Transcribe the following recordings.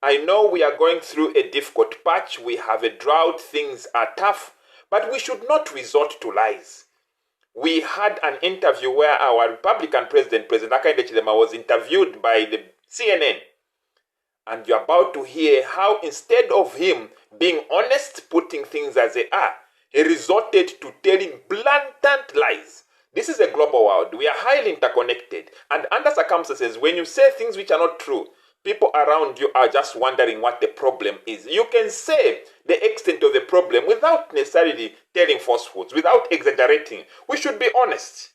I know we are going through a difficult patch. We have a drought. Things are tough. But we should not resort to lies. We had an interview where our Republican President Hakainde Hichilema, was interviewed by the CNN. And you're about to hear how, instead of him being honest, putting things as they are, he resorted to telling blatant lies. This is a global world. We are highly interconnected. And under circumstances, when you say things which are not true, people around you are just wondering what the problem is. You can say the extent of the problem without necessarily telling falsehoods, without exaggerating. We should be honest.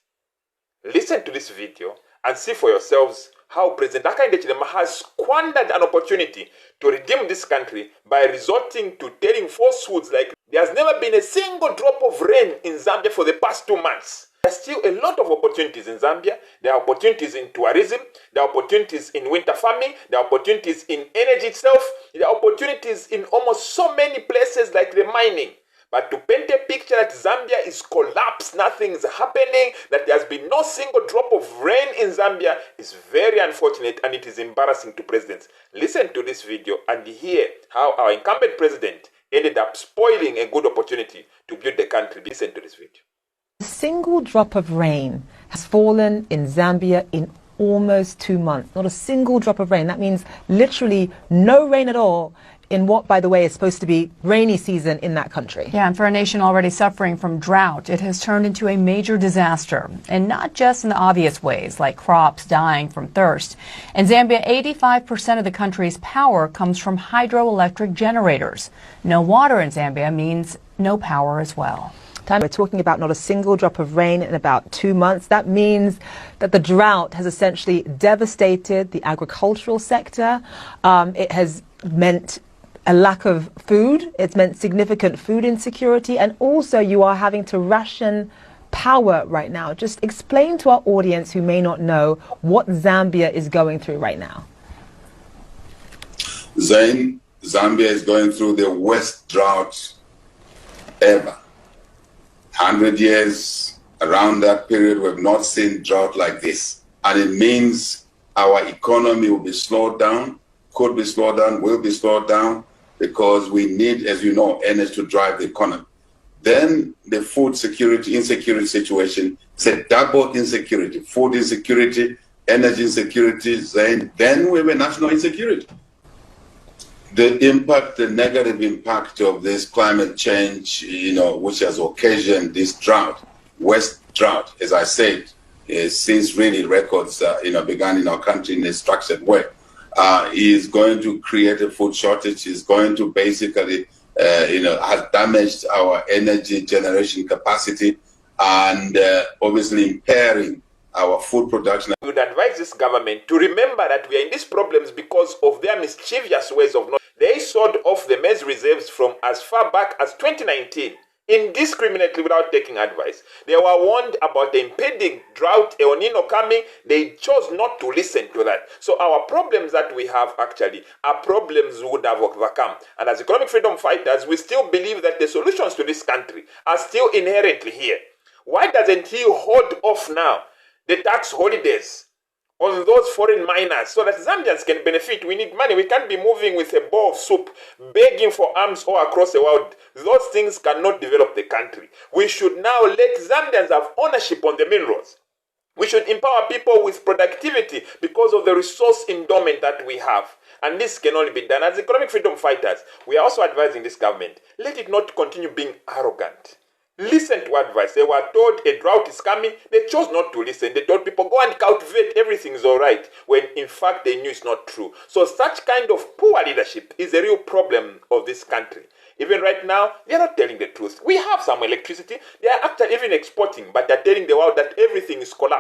Listen to this video and see for yourselves how President Hakainde Hichilema has squandered an opportunity to redeem this country by resorting to telling falsehoods like there's never been a single drop of rain in Zambia for the past 2 months. There's still a lot of opportunities in Zambia. There are opportunities in tourism. There are opportunities in winter farming. There are opportunities in energy itself. There are opportunities in almost so many places like the mining. But to paint a picture that Zambia is collapsed, nothing is happening, that there has been no single drop of rain in Zambia is very unfortunate, and it is embarrassing to presidents. Listen to this video and hear how our incumbent president ended up spoiling a good opportunity to build the country. Listen to this video. A single drop of rain has fallen in Zambia in almost 2 months. Not a single drop of rain. That means literally no rain at all in what, by the way, is supposed to be rainy season in that country. Yeah, and for a nation already suffering from drought, it has turned into a major disaster. And not just in the obvious ways, like crops dying from thirst. In Zambia, 85% of the country's power comes from hydroelectric generators. No water in Zambia means no power as well. We're talking about not a single drop of rain in about 2 months. That means that the drought has essentially devastated the agricultural sector. It has meant a lack of food. It's meant significant food insecurity. And also you are having to ration power right now. Just explain to our audience who may not know what Zambia is going through right now. Zambia is going through the worst drought ever. 100 years, around that period, we've not seen drought like this. And it means our economy will be slowed down, could be slowed down, will be slowed down, because we need, as you know, energy to drive the economy. Then the food security, insecurity situation, it's a double insecurity, food insecurity, energy insecurity, then we have a national insecurity. The impact, the negative impact of this climate change, which has occasioned this drought, West drought, as I said, since really records, began in our country in a structured way, is going to create a food shortage, is going to basically, has damaged our energy generation capacity and obviously impairing our food production. We would advise this government to remember that we are in these problems because of their mischievous ways of not. They sold off the maize reserves from as far back as 2019, indiscriminately without taking advice. They were warned about the impending drought, El Nino coming. They chose not to listen to that. So our problems that we have actually are problems we would have overcome. And as economic freedom fighters, we still believe that the solutions to this country are still inherently here. Why doesn't he hold off now the tax holidays on those foreign miners so that Zambians can benefit? We need money. We can't be moving with a bowl of soup, begging for arms all across the world. Those things cannot develop the country. We should now let Zambians have ownership on the minerals. We should empower people with productivity because of the resource endowment that we have. And this can only be done. As economic freedom fighters, we are also advising this government, let it not continue being arrogant. Listen to advice. They were told a drought is coming. They chose not to listen. They told people, go and cultivate, everything is all right, when in fact they knew it's not true. So such kind of poor leadership is a real problem of this country. Even right now, they are not telling the truth. We have some electricity. They are actually even exporting, but they are telling the world that everything is collapsed.